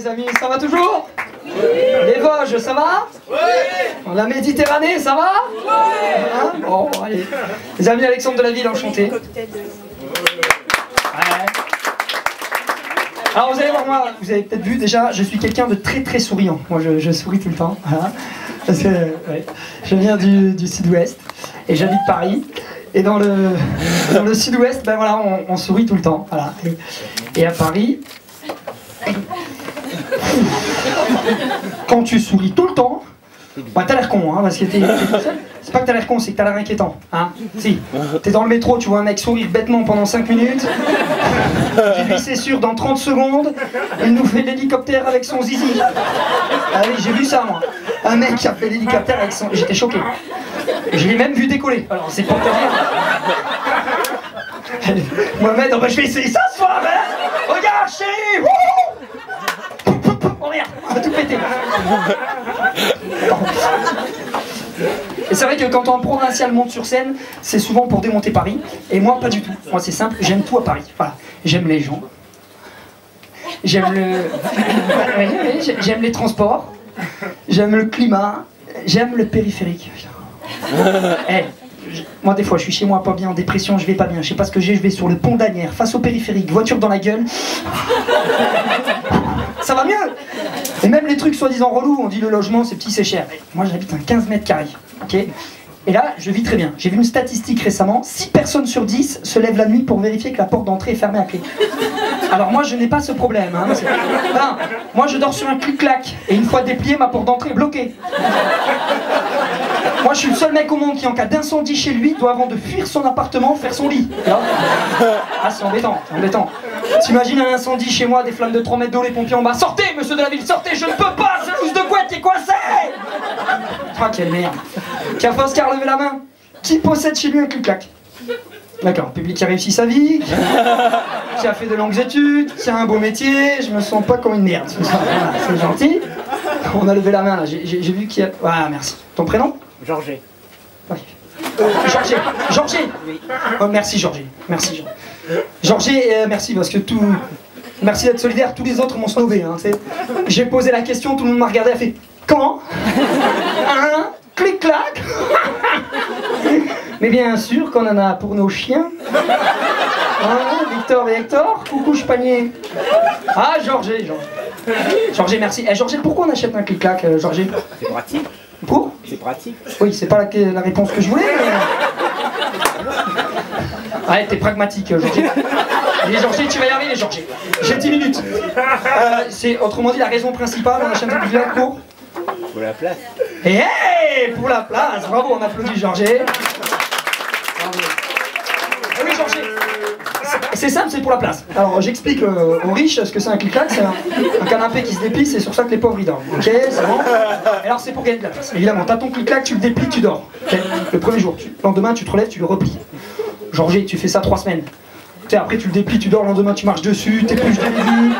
les amis, ça va toujours? Oui. Les Vosges, ça va? Oui. La Méditerranée, ça va? Oui. Hein? Bon, allez. Les amis Alexandre de la Ville, enchanté. Ouais. Alors vous allez voir, moi, vous avez peut-être vu déjà, je suis quelqu'un de très très souriant. Moi je souris tout le temps, voilà. Parce que ouais, je viens du sud-ouest et j'habite Paris. Et dans le sud-ouest, ben voilà, on sourit tout le temps. Voilà. Et à Paris, quand tu souris tout le temps, bah t'as l'air con, hein, parce que t'es tout seul. C'est pas que t'as l'air con, c'est que t'as l'air inquiétant. Hein. Si, t'es dans le métro, tu vois un mec sourire bêtement pendant 5 minutes. Tu dis c'est sûr, dans 30 secondes, il nous fait l'hélicoptère avec son zizi. Ah oui, j'ai vu ça moi. Un mec qui a fait l'hélicoptère avec son... J'étais choqué. Je l'ai même vu décoller. Alors c'est pas pour dire. Mohamed, oh bah, je vais essayer ça ce soir, hein. Regarde chérie. Oh merde, on va tout péter. Et c'est vrai que quand un provincial monte sur scène, c'est souvent pour démonter Paris. Et moi, pas du tout. Moi, c'est simple, j'aime tout à Paris. Voilà. J'aime les gens. J'aime j'aime les transports. J'aime le climat. J'aime le périphérique. Hey, moi, des fois, je suis chez moi pas bien, en dépression, je vais pas bien. Je sais pas ce que j'ai, je vais sur le pont d'Anières, face au périphérique, voiture dans la gueule. Ça va mieux. Et même les trucs soi-disant relous, on dit le logement c'est petit, c'est cher. Moi j'habite un 15 mètres carrés, ok. Et là je vis très bien. J'ai vu une statistique récemment, 6 personnes sur 10 se lèvent la nuit pour vérifier que la porte d'entrée est fermée à clé. Alors moi je n'ai pas ce problème, hein. Non, moi je dors sur un clic-clac, et une fois déplié, ma porte d'entrée est bloquée. Moi je suis le seul mec au monde qui en cas d'incendie chez lui doit avant de fuir son appartement faire son lit. Ah c'est embêtant, c'est embêtant. T'imagines un incendie chez moi, des flammes de 3 mètres d'eau, les pompiers en bas. Sortez, monsieur de la Ville, sortez, je ne peux pas, c'est l'ousse de couette qui est coincée. Ah, quelle merde. Tiens, Oscar, levez la main. Qui possède chez lui un clic-clac? D'accord, public qui a réussi sa vie, qui a fait de longues études, qui a un beau métier, je me sens pas comme une merde. Voilà, c'est gentil. On a levé la main là, j'ai vu qu'il y a... Ah, merci. Ton prénom? Georges. Oui. Georges. Oui. Oh, merci Georges. Merci Georges, merci parce que tout... Merci d'être solidaire, tous les autres m'ont snobé. Hein, j'ai posé la question, tout le monde m'a regardé, a fait... Quand? Un clic-clac. Mais bien sûr qu'on en a pour nos chiens. Hein, Victor et Hector, coucou Chepanier. Ah, Georges. Georges, merci. Eh, Georges, pourquoi on achète un clic-clac, Georges? C'est pratique. Pour? C'est pratique. Oui, c'est pas la réponse que je voulais. Ouais, t'es pragmatique, Georges. Allez, Georges, tu vas y arriver, Georges. J'ai 10 minutes. C'est autrement dit la raison principale, on achète un clic-clac pour? Pour la place. Et hey, pour la place, bravo, on applaudit Georges. Bravo. Oui, Georges. C'est simple, c'est pour la place. Alors j'explique aux riches ce que c'est un clic-clac, c'est un canapé qui se déplie, c'est sur ça que les pauvres ils dorment. Ok, c'est bon. Et alors c'est pour gagner de la place. Évidemment, t'as ton clic-clac, tu le déplies, tu dors. Okay, le premier jour, le lendemain tu te relèves, tu le replies. Georges, tu fais ça 3 semaines. Tu sais, après tu le déplies, tu dors, le lendemain tu marches dessus, t'épluches des légumes,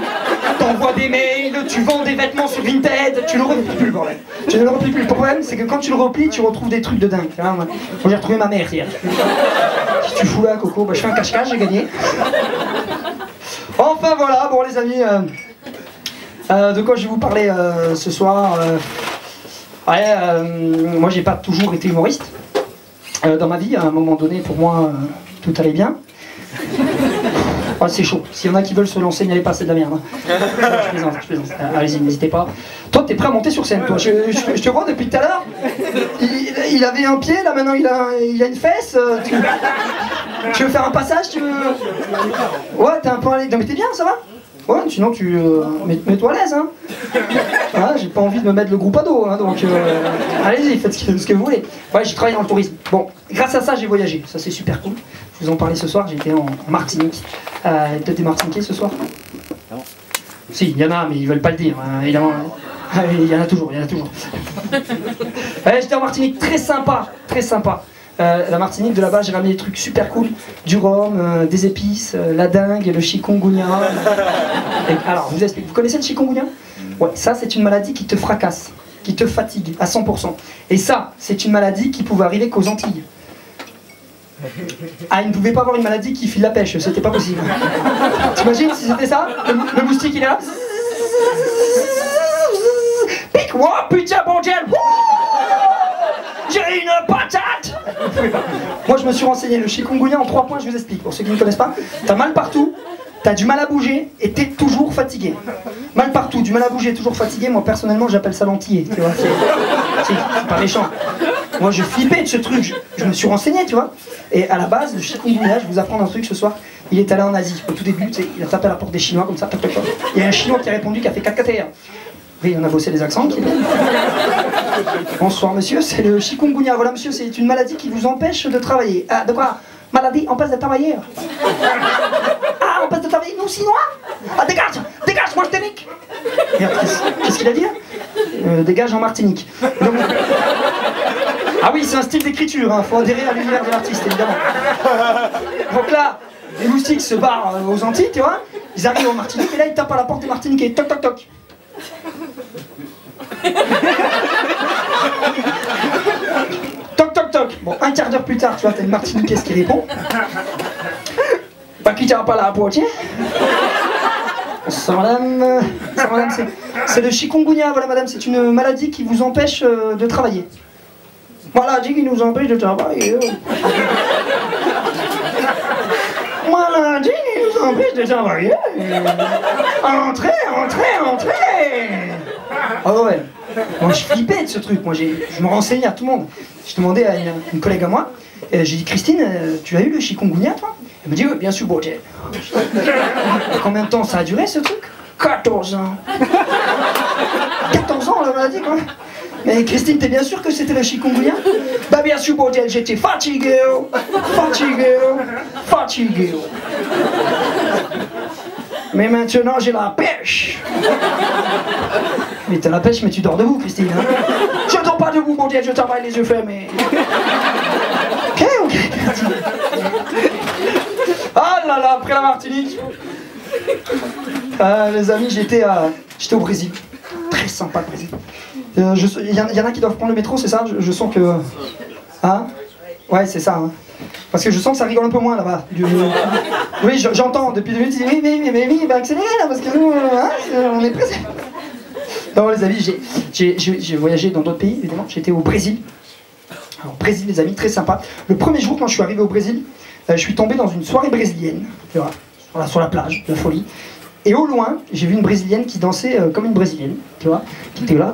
t'envoies des mails, tu vends des vêtements sur Vinted, tu ne le replies plus le bordel. Tu ne le replies plus. Le problème c'est que quand tu le replies, tu retrouves des trucs de dingue. Hein, moi j'ai retrouvé ma mère hier. Qu'est-ce que tu fous là, Coco? Bah je fais un cache-cache, j'ai gagné. Enfin voilà, bon les amis, de quoi je vais vous parler ce soir? Moi j'ai pas toujours été humoriste. Dans ma vie, à un moment donné, pour moi, tout allait bien. Oh, c'est chaud. S'il y en a qui veulent se lancer, n'y allez pas, c'est de la merde. Hein. Je plaisante. Allez-y, n'hésitez pas. Toi, t'es prêt à monter sur scène, toi. Je te vois depuis tout à l'heure. Il avait un pied, là maintenant il a une fesse. Tu veux faire un passage, tu veux... Ouais, t'es un peu à l'aise. Non mais t'es bien, ça va? Ouais, sinon tu... mets-toi à l'aise, hein. Ah, j'ai pas envie de me mettre le groupe à dos, hein, donc... allez-y, faites ce que vous voulez. Ouais, j'ai travaillé dans le tourisme. Bon, grâce à ça, j'ai voyagé. Ça, c'est super cool. Je vous en parlais ce soir, j'étais en Martinique. Peut-être des Martiniquais ce soir? Non. Si, il y en a, mais ils veulent pas le dire, hein, évidemment. Il y en a toujours. J'étais en Martinique, très sympa. La Martinique, de là-bas, j'ai ramené des trucs super cool. Du rhum, des épices, la dingue, le chikungunya. Alors, je vous explique. Vous connaissez le chikungunya? Ouais, ça, c'est une maladie qui te fracasse, qui te fatigue à 100%. Et ça, c'est une maladie qui pouvait arriver qu'aux Antilles. Ah, il ne pouvait pas avoir une maladie qui file la pêche, c'était pas possible. T'imagines si c'était ça? Le moustique, il est là. Pique-moi, putain, bon Dieu. J'ai une patate. Moi, je me suis renseigné. Le chikungunya en 3 points, je vous explique. Pour ceux qui ne connaissent pas, t'as mal partout, t'as du mal à bouger et t'es toujours fatigué. Mal partout, du mal à bouger, toujours fatigué. Moi, personnellement, j'appelle ça l'antillais. Tu vois, c'est pas méchant. Moi, je flippais de ce truc. Je me suis renseigné, tu vois. Et à la base, le chikungunya, je vais vous apprendre un truc ce soir. Il est allé en Asie. Au tout début, il a tapé à la porte des Chinois comme ça. Toc, toc, toc. Il y a un Chinois qui a répondu, qui a fait 4 KTR. Oui, on a bossé les accents. Bonsoir monsieur, c'est le chikungunya. Voilà monsieur, c'est une maladie qui vous empêche de travailler. Ah, de quoi? Maladie empêche de travailler. Ah, empêche de travailler, nous Chinois? Ah, dégage, dégage, moi je te nique. Merde, qu'est-ce qu'il a dit là? Dégage en Martinique. Donc... Ah oui, c'est un style d'écriture, hein. Faut adhérer à l'univers de l'artiste, évidemment. Donc là, les moustiques se barrent aux Antilles, tu vois. Ils arrivent en Martinique et là ils tapent à la porte des Martiniquais. Toc toc toc. Toc toc toc. Bon, un quart d'heure plus tard, tu vois, t'as une Martiniquaise qui répond. Pas qui t'a pas la Poitiers. Ça madame, c'est le chikungunya, voilà madame, c'est une maladie qui vous empêche de travailler. Maladie qui nous empêche de travailler. Maladie qui nous empêche de travailler. Entrez, entrez, entrez. Oh ouais. Moi je flippais de ce truc, moi je me renseignais à tout le monde. Je demandais à une collègue à moi, j'ai dit Christine, tu as eu le chikungunya toi? Elle me dit oui, bien sûr, bon, combien de temps ça a duré ce truc? 14 ans. 14 ans la maladie quoi. Mais Christine, t'es bien sûre que c'était le chikungunya? Bah bien sûr, bon, j'étais fatigué, fatigué, fatigué. Mais maintenant j'ai la pêche. Mais t'as la pêche, mais tu dors debout, Christine. Hein? Je dors pas debout, mon Dieu, je travaille les yeux fermés. Ok, ok. Ah là là, après la Martinique. Les amis, j'étais au Brésil. Très sympa le Brésil. Il y en a qui doivent prendre le métro, c'est ça? Je sens que... Hein? Ouais, c'est ça. Hein. Parce que je sens que ça rigole un peu moins là-bas. Oui, j'entends depuis 2 minutes, oui, bah accélérez là, parce que nous, hein, on est pressés. Non les amis, j'ai voyagé dans d'autres pays, évidemment. J'étais au Brésil. Alors Brésil les amis, très sympa. Le premier jour quand je suis arrivé au Brésil, je suis tombé dans une soirée brésilienne, tu vois, sur la plage, de folie. Et au loin, j'ai vu une brésilienne qui dansait comme une brésilienne, tu vois, qui était là.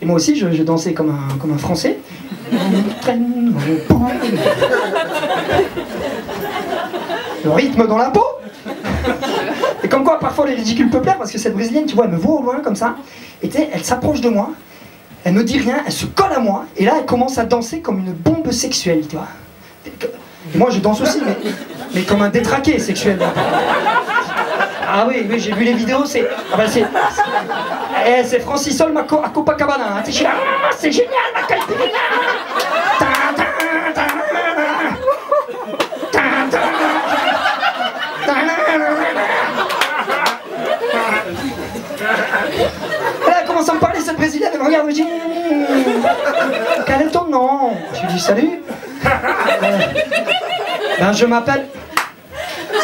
Et moi aussi, je dansais comme un Français. Le rythme dans la peau. Et comme quoi, parfois, les ridicules peuvent plaire, parce que cette brésilienne, tu vois, elle me voit au loin comme ça, et elle s'approche de moi, elle me dit rien, elle se colle à moi, et là, elle commence à danser comme une bombe sexuelle, tu vois. Et moi, je danse aussi, mais comme un détraqué sexuel. Ah oui, j'ai vu les vidéos, c'est... Ah ben c'est Francis Holm à Copacabana, hein. C'est génial, ma calpirina. Elle commence à me parler, cette brésilienne, elle me regarde, elle me dit quel est ton nom? Je lui dis salut. Ben je m'appelle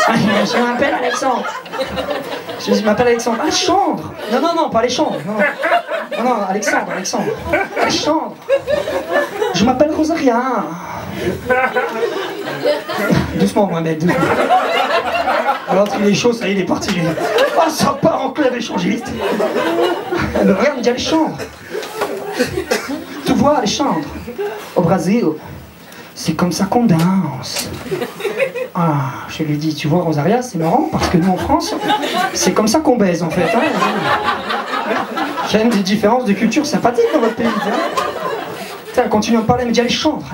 Alexandre. Je m'appelle Alexandre. Alexandre. Non, pas Alexandre. Non, Alexandre. Alexandre. Je m'appelle Rosaria. Doucement, Mohamed. Alors qu'il est chaud, ça y est, il est parti. Oh, ça part en club échangiste. Elle me regarde, elle me dit Alexandre. Tu vois, Alexandre, au Brésil, c'est comme ça qu'on danse. Ah, je lui dis, tu vois, Rosaria, c'est marrant, parce que nous, en France, c'est comme ça qu'on baise, en fait. Hein. Il y a même des différences de culture sympathiques dans votre pays. Hein. Elle continue à me parler, elle me dit, Alexandre.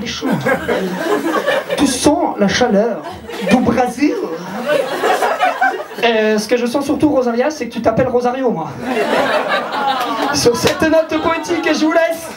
Tu sens la chaleur du Brésil. Ce que je sens surtout, Rosaria, c'est que tu t'appelles Rosario, moi. Sur cette note poétique, je vous laisse.